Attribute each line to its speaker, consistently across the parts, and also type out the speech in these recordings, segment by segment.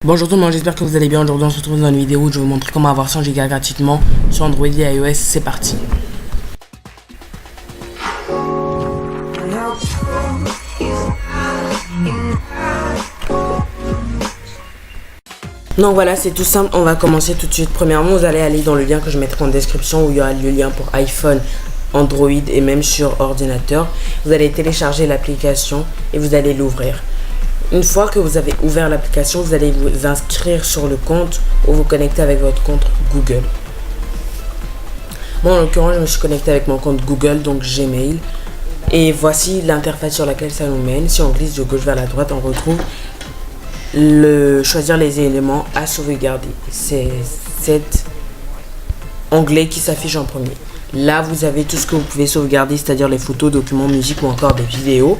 Speaker 1: Bonjour tout le monde, j'espère que vous allez bien. Aujourd'hui on se retrouve dans une vidéo où je vais vous montrer comment avoir 100 Go gratuitement sur Android et iOS. C'est parti. Donc voilà, c'est tout simple, on va commencer tout de suite. Premièrement, vous allez aller dans le lien que je mettrai en description où il y aura le lien pour iPhone, Android et même sur ordinateur. Vous allez télécharger l'application et vous allez l'ouvrir. Une fois que vous avez ouvert l'application, vous allez vous inscrire sur le compte ou vous connecter avec votre compte Google. Moi en l'occurrence, je me suis connecté avec mon compte Google, donc Gmail. Et voici l'interface sur laquelle ça nous mène. Si on glisse de gauche vers la droite, on retrouve choisir les éléments à sauvegarder. C'est cet onglet qui s'affiche en premier. Là, vous avez tout ce que vous pouvez sauvegarder, c'est-à-dire les photos, documents, musique ou encore des vidéos.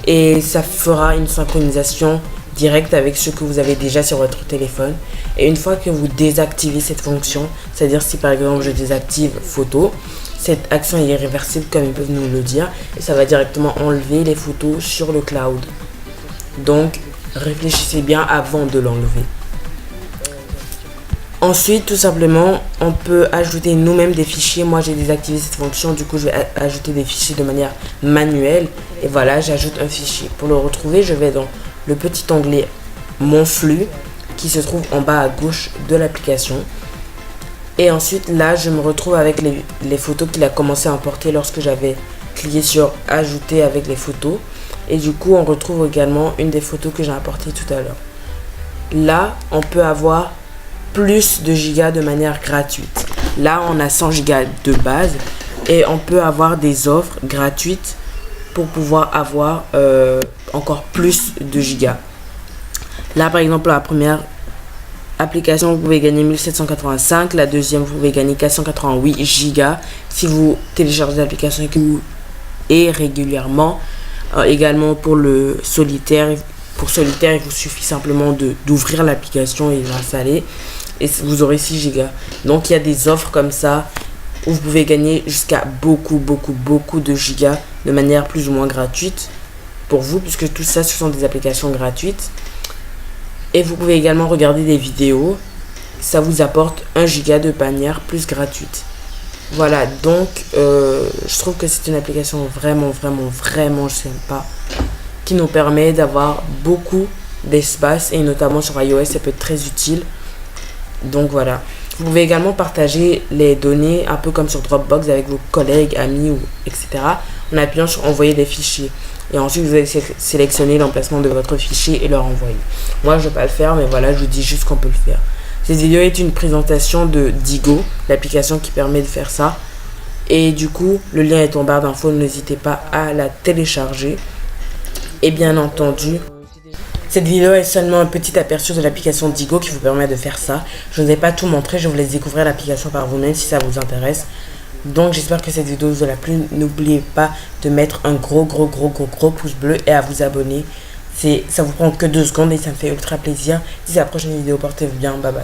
Speaker 1: Et ça fera une synchronisation directe avec ce que vous avez déjà sur votre téléphone. Et une fois que vous désactivez cette fonction, c'est-à-dire si par exemple je désactive photo, cette action est irréversible comme ils peuvent nous le dire. Et ça va directement enlever les photos sur le cloud. Donc, réfléchissez bien avant de l'enlever. Ensuite, tout simplement, on peut ajouter nous-mêmes des fichiers. Moi, j'ai désactivé cette fonction. Du coup, je vais ajouter des fichiers de manière manuelle. Et voilà, j'ajoute un fichier. Pour le retrouver, je vais dans le petit onglet Mon flux qui se trouve en bas à gauche de l'application. Et ensuite, là, je me retrouve avec les photos qu'il a commencé à importer lorsque j'avais cliqué sur Ajouter avec les photos. Et du coup, on retrouve également une des photos que j'ai importées tout à l'heure. Là, on peut avoir plus de gigas de manière gratuite. Là, on a 100 gigas de base et on peut avoir des offres gratuites pour pouvoir avoir encore plus de gigas. Là, par exemple, la première application, vous pouvez gagner 1785. La deuxième, vous pouvez gagner 488 gigas si vous téléchargez l'application et régulièrement. Également pour le solitaire, il vous suffit simplement d'ouvrir l'application et de l'installer et vous aurez 6 Go. Donc il y a des offres comme ça où vous pouvez gagner jusqu'à beaucoup de gigas de manière plus ou moins gratuite pour vous, puisque tout ça ce sont des applications gratuites. Et vous pouvez également regarder des vidéos, ça vous apporte 1 giga de manière plus gratuite. Voilà, donc je trouve que c'est une application vraiment sympa qui nous permet d'avoir beaucoup d'espace et notamment sur iOS ça peut être très utile. Donc voilà, vous pouvez également partager les données un peu comme sur Dropbox avec vos collègues, amis ou etc. en appuyant sur envoyer des fichiers et ensuite vous allez sélectionner l'emplacement de votre fichier et leur envoyer. Moi je ne vais pas le faire, mais voilà, je vous dis juste qu'on peut le faire. Cette vidéo est une présentation de Digo, l'application qui permet de faire ça. Et du coup, le lien est en barre d'infos, n'hésitez pas à la télécharger. Et bien entendu, cette vidéo est seulement un petit aperçu de l'application Digo qui vous permet de faire ça. Je ne vous ai pas tout montré, je vous laisse découvrir l'application par vous-même si ça vous intéresse. Donc j'espère que cette vidéo vous a plu. N'oubliez pas de mettre un gros pouce bleu et à vous abonner. Ça vous prend que 2 secondes et ça me fait ultra plaisir. D'ici à la prochaine vidéo, portez-vous bien, bye bye.